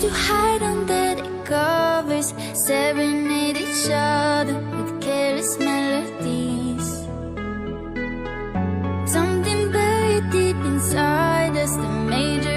to hide under the covers, serenade each other with careless melodies. Something buried deep inside us, the major